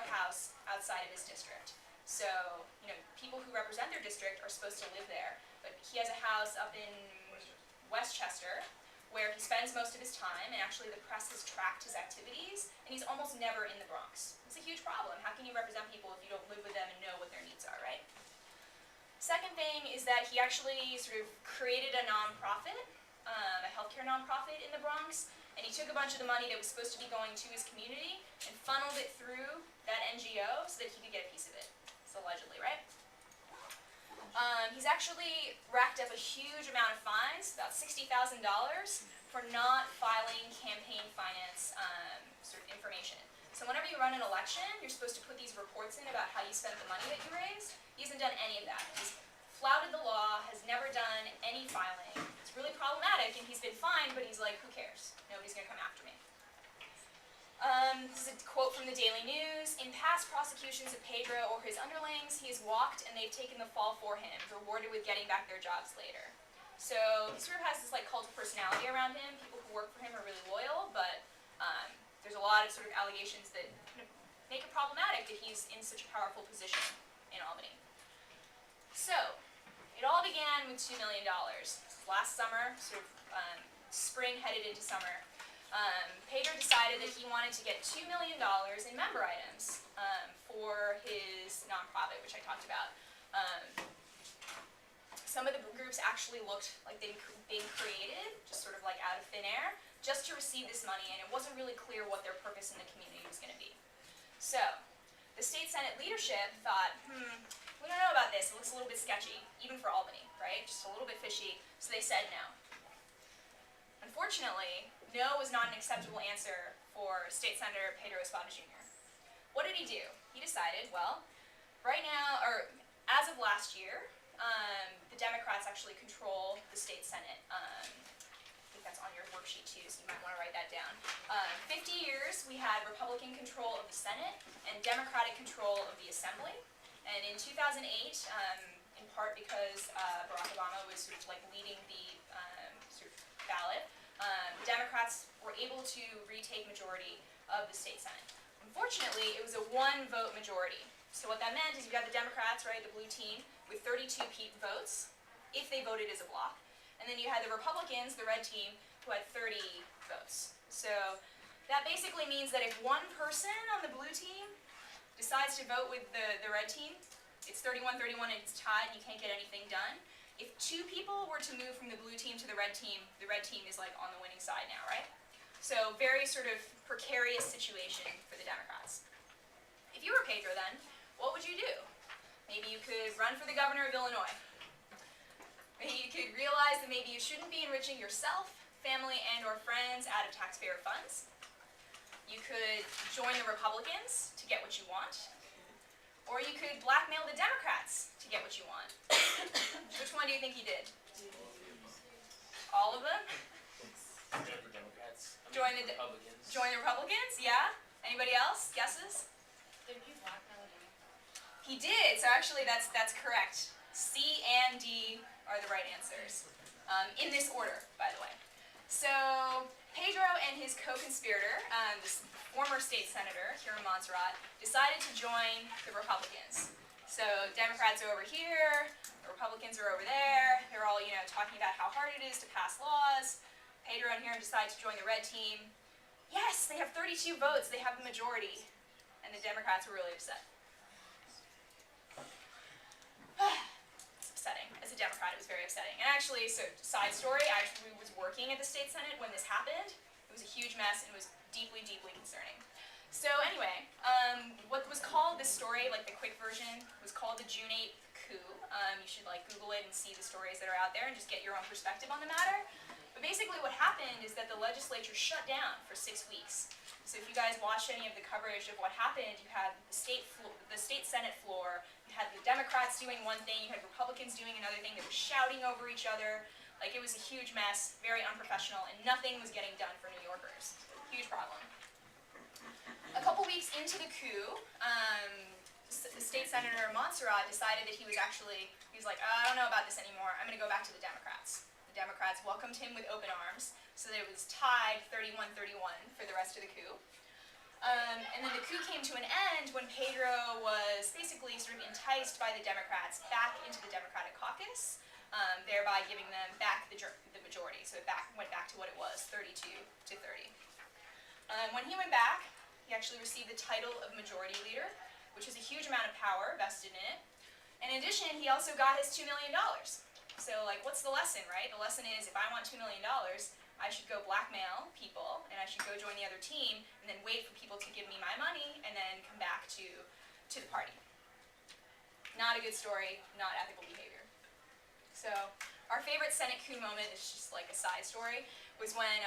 house outside of his district. So, people who represent their district are supposed to live there, but he has a house up in Westchester where he spends most of his time, and actually the press has tracked his activities, and he's almost never in the Bronx. It's a huge problem. How can you represent people if you don't live with them and know what their needs are, right? Second thing is that he actually sort of created a nonprofit, a healthcare nonprofit in the Bronx, and he took a bunch of the money that was supposed to be going to his community and funneled it through that NGO so that he could get a piece of it. So allegedly, right? He's actually racked up a huge amount of fines, about $60,000, for not filing campaign finance sort of information. So whenever you run an election, you're supposed to put these reports in about how you spent the money that you raised. He hasn't done any of that. He's flouted the law, has never done any filing. It's really problematic, and he's been fined, but he's like, who cares? Nobody's going to come after me. This is a quote from the Daily News. In past prosecutions of Pedro or his underlings, he has walked and they've taken the fall for him, rewarded with getting back their jobs later. So he sort of has this cult of personality around him. People who work for him are really loyal, but there's a lot of sort of allegations that kind of make it problematic that he's in such a powerful position in Albany. So it all began with $2 million. Last summer, sort of spring headed into summer. Pedro decided that he wanted to get $2 million in member items for his nonprofit, which I talked about. Some of the groups actually looked like they'd been created, just sort of like out of thin air, just to receive this money, and it wasn't really clear what their purpose in the community was going to be. So, the state senate leadership thought, we don't know about this, it looks a little bit sketchy, even for Albany, right? Just a little bit fishy, so they said no. Unfortunately, no was not an acceptable answer for State Senator Pedro Espada Jr. What did he do? He decided, well, right now, or as of last year, the Democrats actually control the state senate. I think that's on your worksheet too, so you might want to write that down. 50 years we had Republican control of the Senate and Democratic control of the Assembly. And in 2008, in part because Barack Obama was sort of like leading the sort of ballot, the Democrats were able to retake majority of the state senate. Unfortunately, it was a one-vote majority. So what that meant is you got the Democrats, right, the blue team, with 32 votes, if they voted as a block. And then you had the Republicans, the red team, who had 30 votes. So that basically means that if one person on the blue team decides to vote with the red team, it's 31-31 and it's tied, you can't get anything done. If two people were to move from the blue team to the red team is like on the winning side now, right? So very sort of precarious situation for the Democrats. If you were Pedro then, what would you do? Maybe you could run for the governor of Illinois. Maybe you could realize that maybe you shouldn't be enriching yourself, family, and or friends out of taxpayer funds. You could join the Republicans to get what you want. Or you could blackmail the Democrats to get what you want. Which one do you think he did? All of them? Join the Democrats. Join the Republicans. Join the Republicans, yeah? Anybody else? Guesses? Did he blackmail a Democrat? He did, so actually that's correct. C and D are the right answers. In this order, by the way. So, Pedro and his co-conspirator, this former state senator, Hiram Monserrat, decided to join the Republicans. So, Democrats are over here, the Republicans are over there, they're all, talking about how hard it is to pass laws. Pedro and Hiram decide to join the red team. Yes, they have 32 votes, they have the majority. And the Democrats were really upset. It's upsetting. As a Democrat, it was very upsetting. And actually, so side story, I actually was working at the state senate when this happened. It was a huge mess and it was deeply, deeply concerning. So anyway, what was called this story, like the quick version, was called the June 8th coup. You should Google it and see the stories that are out there and just get your own perspective on the matter. But basically what happened is that the legislature shut down for 6 weeks. So if you guys watched any of the coverage of what happened, you had the state senate floor, you had the Democrats doing one thing, you had Republicans doing another thing, they were shouting over each other. It was a huge mess, very unprofessional, and nothing was getting done for New Yorkers. Huge problem. A couple weeks into the coup, State Senator Monserrat decided that he was like, I don't know about this anymore, I'm going to go back to the Democrats. The Democrats welcomed him with open arms, so that it was tied 31-31 for the rest of the coup. And then the coup came to an end when Pedro was basically sort of enticed by the Democrats back into the Democratic caucus, thereby giving them back the majority. So it went back to what it was, 32 to 30. When he went back, he actually received the title of Majority Leader, which is a huge amount of power vested in it. And in addition, he also got his $2 million. So, like, what's the lesson, right? The lesson is, if I want $2 million, I should go blackmail people, and I should go join the other team, and then wait for people to give me my money, and then come back to the party. Not a good story, not ethical behavior. So, our favorite Senate coup moment is just like a side story, was when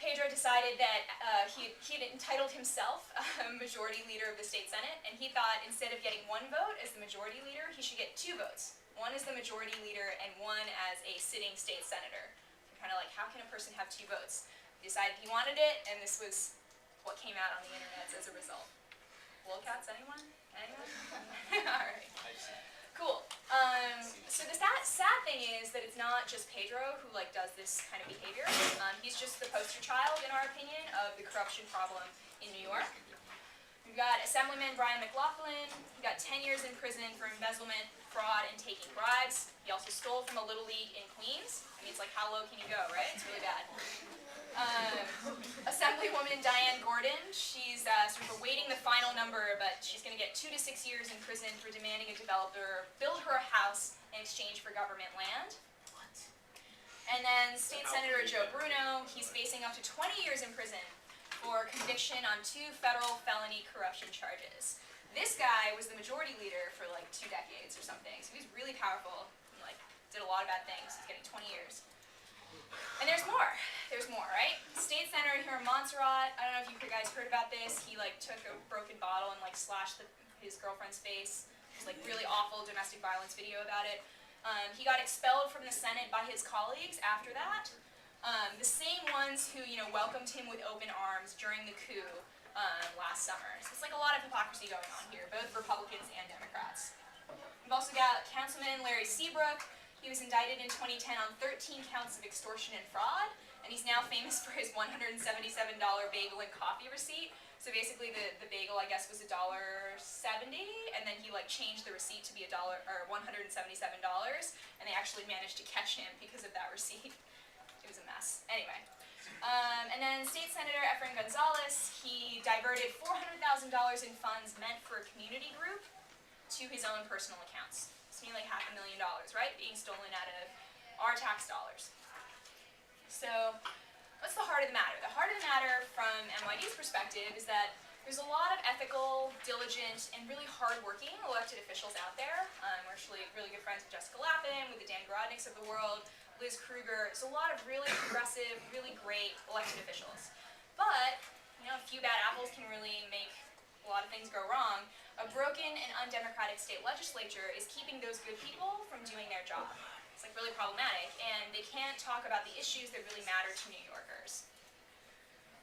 Pedro decided that he had entitled himself majority leader of the state Senate, and he thought instead of getting one vote as the majority leader, he should get 2 votes. One as the majority leader and one as a sitting state senator. Kind of like, how can a person have 2 votes? He decided he wanted it, and this was what came out on the internet as a result. Lolcats, anyone? Anyone? Alright. Cool. So the sad thing is that it's not just Pedro who does this kind of behavior. He's just the poster child, in our opinion, of the corruption problem in New York. We've got Assemblyman Brian McLaughlin. He got 10 years in prison for embezzlement, fraud, and taking bribes. He also stole from a little league in Queens. I mean, it's like, how low can you go, right? It's really bad. Assemblywoman Diane Gordon, she's sort of awaiting the final number, but she's going to get 2 to 6 years in prison for demanding a developer build her a house in exchange for government land. And then State Senator Joe Bruno, he's facing up to 20 years in prison for conviction on 2 federal felony corruption charges. This guy was the majority leader for 2 decades or something, so he's really powerful, and, did a lot of bad things. He's getting 20 years. And there's more. There's more, right? State Senator here in Montserrat, I don't know if you guys heard about this, he took a broken bottle and slashed his girlfriend's face. It was really awful domestic violence video about it. He got expelled from the Senate by his colleagues after that. The same ones who, welcomed him with open arms during the coup last summer. So it's a lot of hypocrisy going on here, both Republicans and Democrats. We've also got Councilman Larry Seabrook. He was indicted in 2010 on 13 counts of extortion and fraud, and he's now famous for his $177 bagel and coffee receipt. So basically the bagel, I guess, was $1.70, and then he changed the receipt to be $177, and they actually managed to catch him because of that receipt. It was a mess. Anyway. And then State Senator Efrain Gonzalez, he diverted $400,000 in funds meant for a community group to his own personal accounts. It's nearly $500,000, right? Being stolen out of our tax dollars. So, what's the heart of the matter? The heart of the matter from MYD's perspective is that there's a lot of ethical, diligent, and really hardworking elected officials out there. We're actually really good friends with Jessica Lappin, with the Dan Grodniks of the world, Liz Krueger. It's a lot of really progressive, really great elected officials. But, a few bad apples can really make a lot of things go wrong. A broken and undemocratic state legislature is keeping those good people from doing their job. It's really problematic, and they can't talk about the issues that really matter to New Yorkers.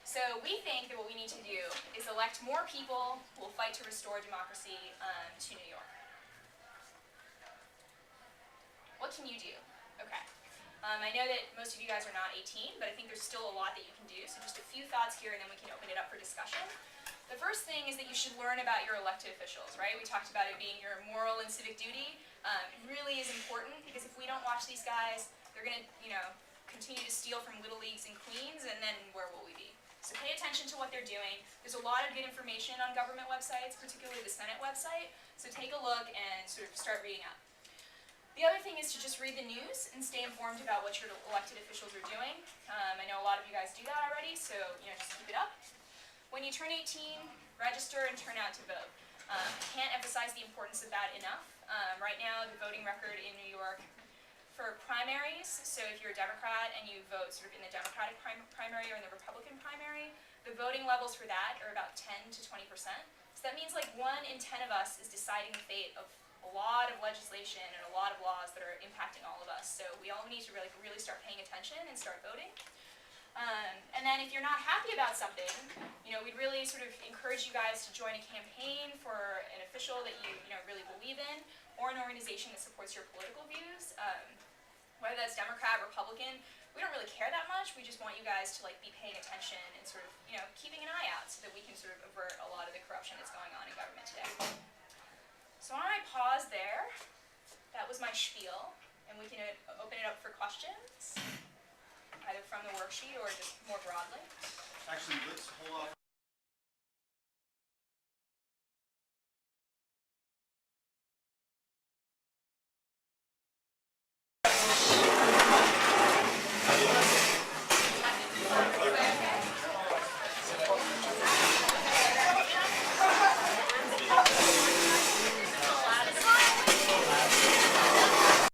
So we think that what we need to do is elect more people who will fight to restore democracy to New York. What can you do? Okay. I know that most of you guys are not 18, but I think there's still a lot that you can do, so just a few thoughts here and then we can open it up for discussion. The first thing is that you should learn about your elected officials, right? We talked about it being your moral and civic duty. It really is important because if we don't watch these guys, they're going to, continue to steal from little leagues in Queens, and then where will we be? So pay attention to what they're doing. There's a lot of good information on government websites, particularly the Senate website, so take a look and sort of start reading up. The other thing is to just read the news and stay informed about what your elected officials are doing. I know a lot of you guys do that already, so just keep it up. When you turn 18, register and turn out to vote. I can't emphasize the importance of that enough. Right now, the voting record in New York for primaries, so if you're a Democrat and you vote sort of in the Democratic primary or in the Republican primary, the voting levels for that are about 10 to 20%. So that means 1 in 10 of us is deciding the fate of a lot of legislation and a lot of laws that are impacting all of us. So we all need to really start paying attention and start voting. And then if you're not happy about something, we'd really sort of encourage you guys to join a campaign for an official that you really believe in, or an organization that supports your political views. whether that's Democrat, Republican, we don't really care that much. We just want you guys to like be paying attention and sort of, you know, keeping an eye out so that we can sort of avert a lot of the corruption that's going on in government today. So why don't I pause there? That was my spiel, and we can open it up for questions, either from the worksheet or just more broadly. Actually, let's hold off.